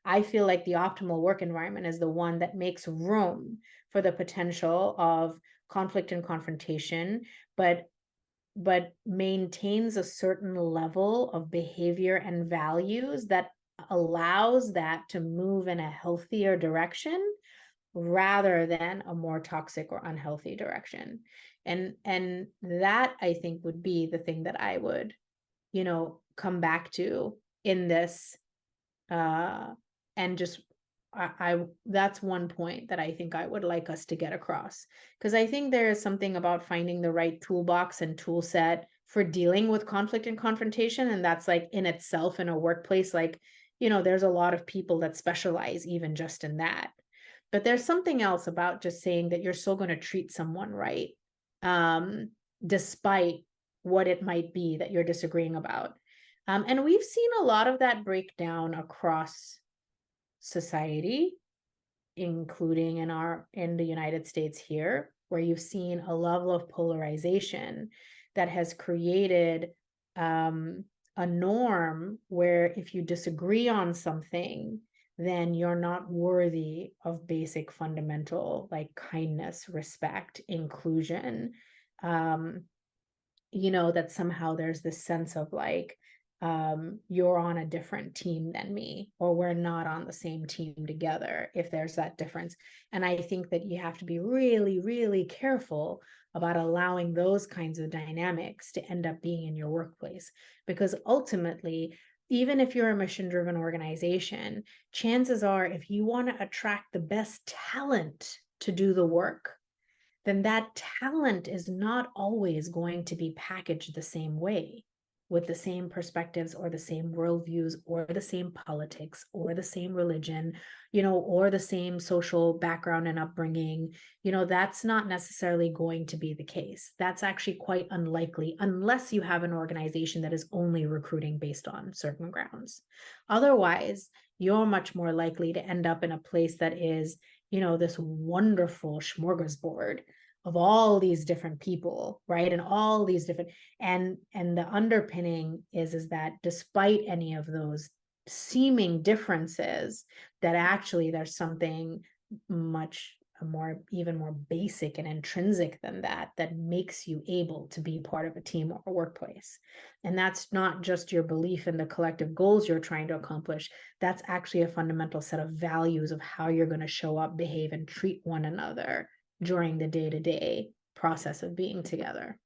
I feel like the optimal work environment is the one that makes room for the potential of conflict and confrontation, but maintains a certain level of behavior and values that allows that to move in a healthier direction rather than a more toxic or unhealthy direction. And that, I think, would be the thing that I would, come back to in this, and just that's one point that I think I would like us to get across, because I think there is something about finding the right toolbox and tool set for dealing with conflict and confrontation, and that's like in itself in a workplace, like, there's a lot of people that specialize even just in that. But there's something else about just saying that you're still going to treat someone right, despite what it might be that you're disagreeing about. And we've seen a lot of that break down across society, including in the United States here, where you've seen a level of polarization that has created a norm where if you disagree on something, then you're not worthy of basic fundamental like kindness, respect, inclusion. That somehow there's this sense of like, you're on a different team than me, or we're not on the same team together if there's that difference. And I think that you have to be really, really careful about allowing those kinds of dynamics to end up being in your workplace, because ultimately, even if you're a mission-driven organization, chances are if you want to attract the best talent to do the work, then that talent is not always going to be packaged the same way, with the same perspectives or the same worldviews or the same politics or the same religion, or the same social background and upbringing. That's not necessarily going to be the case. That's actually quite unlikely unless you have an organization that is only recruiting based on certain grounds. Otherwise, you're much more likely to end up in a place that is, this wonderful smorgasbord of all these different people, right? And all these different, and the underpinning is that despite any of those seeming differences, that actually there's something much more, even more basic and intrinsic than that, that makes you able to be part of a team or a workplace. And that's not just your belief in the collective goals you're trying to accomplish. That's actually a fundamental set of values of how you're going to show up, behave, and treat one another during the day-to-day process of being together.